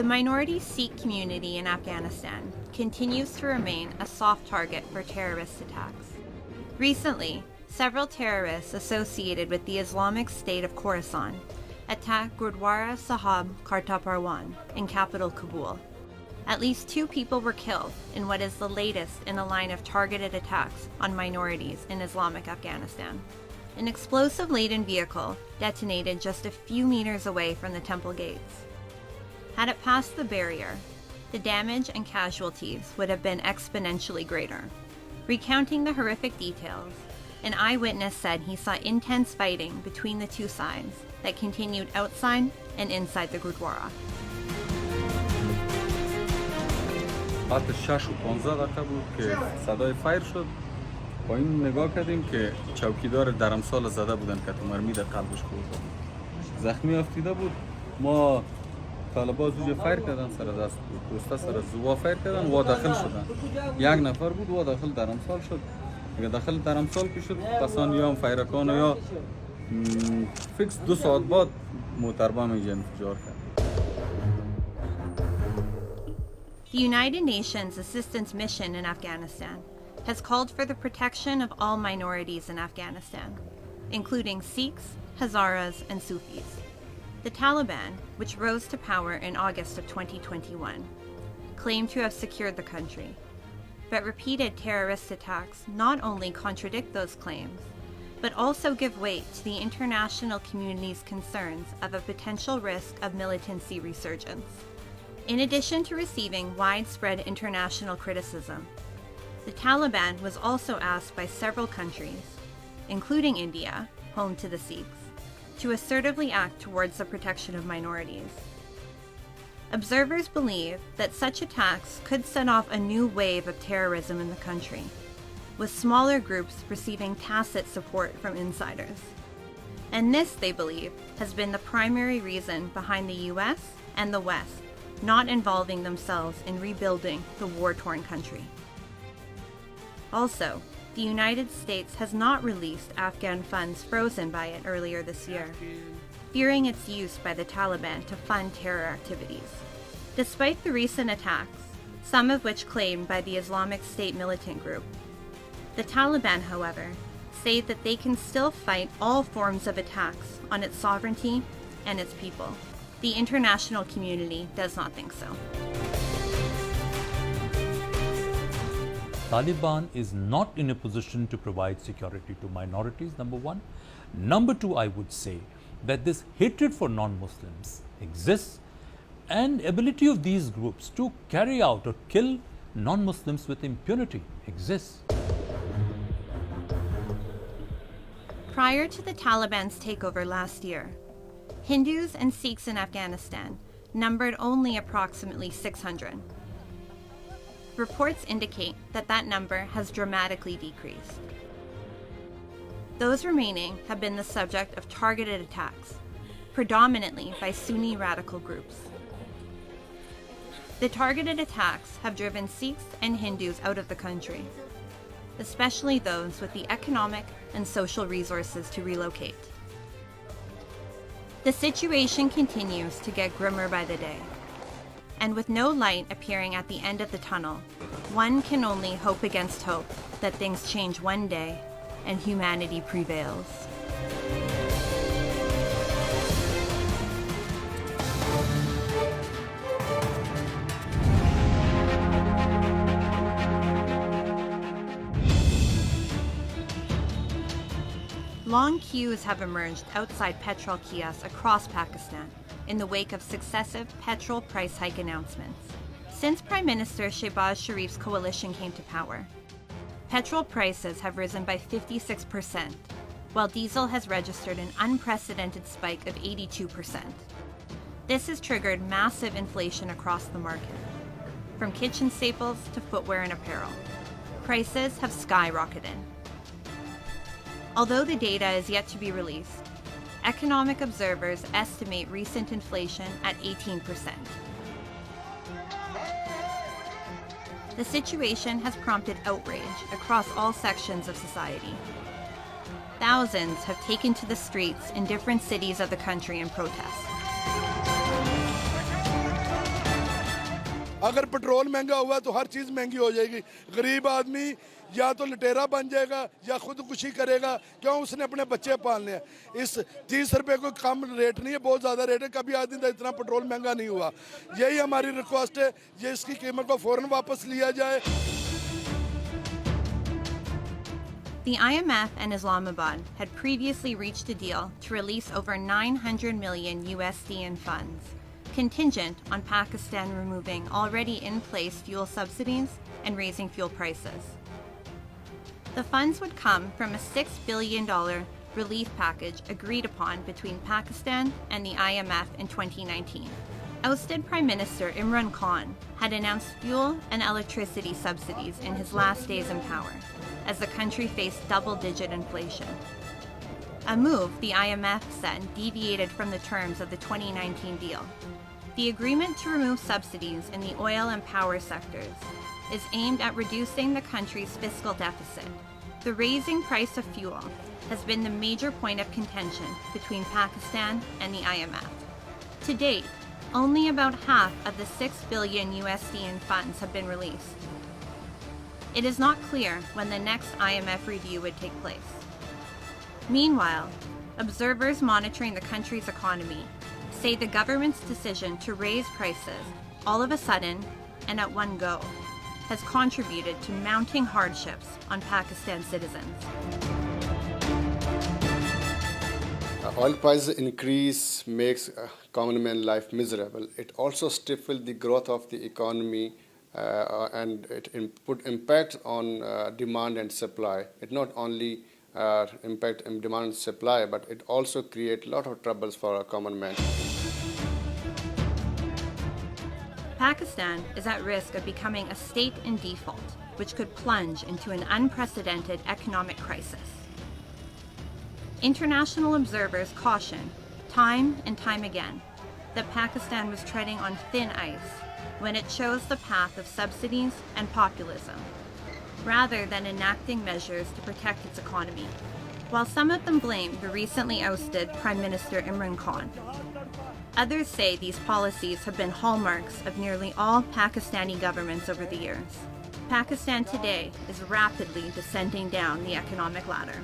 The minority Sikh community in Afghanistan continues to remain a soft target for terrorist attacks. Recently, several terrorists associated with the Islamic State of Khorasan attacked Gurdwara Karte Parwan in capital Kabul. At least 2 people were killed in what is the latest in a line of targeted attacks on minorities in Islamic Afghanistan. An explosive-laden vehicle detonated just a few meters away from the temple gates. Had it passed the barrier, the damage and casualties would have been exponentially greater. Recounting the horrific details, an eyewitness said he saw intense fighting between the two sides that continued outside and inside the Gurdwara. ساعت 6:15 بود که صدای فایر شد. با این نگاه کردیم که چوکیدار درمسال زده بودن که تو مرمی در قلبش خورده. زخمی افتیده بود. ما طالبا زوج فایر کردن سر دست بود. دوستا سر زوا فایر کردن و داخل شدن. یک نفر بود و داخل درمسال شد. اگه داخل درمسال که شد کسان یا فایرکان یا فیکس 2 ساعت بعد محتربه میجه انفجار کرد. The United Nations Assistance Mission in Afghanistan has called for the protection of all minorities in Afghanistan, including Sikhs, Hazaras, and Sufis. The Taliban, which rose to power in August of 2021, claimed to have secured the country, but repeated terrorist attacks not only contradict those claims, but also give weight to the international community's concerns of a potential risk of militancy resurgence. In addition to receiving widespread international criticism, the Taliban was also asked by several countries, including India, home to the Sikhs, to assertively act towards the protection of minorities. Observers believe that such attacks could set off a new wave of terrorism in the country, with smaller groups receiving tacit support from insiders. And this, they believe, has been the primary reason behind the US and the West not involving themselves in rebuilding the war-torn country. Also, the United States has not released Afghan funds frozen by it earlier this year, fearing its use by the Taliban to fund terror activities. Despite the recent attacks, some of which claimed by the Islamic State militant group, the Taliban, however, say that they can still fight all forms of attacks on its sovereignty and its people. The international community does not think so. Taliban is not in a position to provide security to minorities, number one. Number two, I would say that this hatred for non-Muslims exists, and ability of these groups to carry out or kill non-Muslims with impunity exists. Prior to the Taliban's takeover last year, Hindus and Sikhs in Afghanistan numbered only approximately 600. Reports indicate that that number has dramatically decreased. Those remaining have been the subject of targeted attacks, predominantly by Sunni radical groups. The targeted attacks have driven Sikhs and Hindus out of the country, especially those with the economic and social resources to relocate. The situation continues to get grimmer by the day, and with no light appearing at the end of the tunnel, one can only hope against hope that things change one day and humanity prevails. Long queues have emerged outside petrol kiosks across Pakistan in the wake of successive petrol price hike announcements. Since Prime Minister Shehbaz Sharif's coalition came to power, petrol prices have risen by 56%, while diesel has registered an unprecedented spike of 82%. This has triggered massive inflation across the market, from kitchen staples to footwear and apparel. Prices have skyrocketed. Although the data is yet to be released, economic observers estimate recent inflation at 18%. The situation has prompted outrage across all sections of society. Thousands have taken to the streets in different cities of the country in protest. अगर petrol महंगा हुआ तो हर चीज़ महंगी हो जाएगी। गरीब आदमी या तो लटेरा बन जाएगा या खुदकुशी करेगा, क्यों? उसने अपने बच्चे पालने हैं। इस 30 रुपये कोई कम रेट नहीं है, बहुत ज़्यादा रेट है। कभी आज दिन तक इतना पेट्रोल महंगा नहीं हुआ। यही हमारी रिक्वेस्ट है, ये इसकी कीमत को फ़ौरन वापस लिया जाए। The IMF and Islamabad had previously reached a deal to release over 900 million USD in funds, contingent on Pakistan removing already in place fuel subsidies and raising fuel prices. The funds would come from a $6 billion relief package agreed upon between Pakistan and the IMF in 2019. Ousted Prime Minister Imran Khan had announced fuel and electricity subsidies in his last days in power, as the country faced double-digit inflation. A move the IMF said deviated from the terms of the 2019 deal. The agreement to remove subsidies in the oil and power sectors is aimed at reducing the country's fiscal deficit. The raising price of fuel has been the major point of contention between Pakistan and the IMF. To date, only about half of the $6 billion USD in funds have been released. It is not clear when the next IMF review would take place. Meanwhile, observers monitoring the country's economy say the government's decision to raise prices all of a sudden and at one go has contributed to mounting hardships on Pakistan citizens. Oil price increase makes common man life miserable. It also stifles the growth of the economy and it put impact on demand and supply. It not only impact demand and supply, but it also create a lot of troubles for a common man. Pakistan is at risk of becoming a state in default, which could plunge into an unprecedented economic crisis. International observers caution, time and time again, that Pakistan was treading on thin ice when it chose the path of subsidies and populism, rather than enacting measures to protect its economy. While some of them blame the recently ousted Prime Minister Imran Khan, others say these policies have been hallmarks of nearly all Pakistani governments over the years. Pakistan today is rapidly descending down the economic ladder.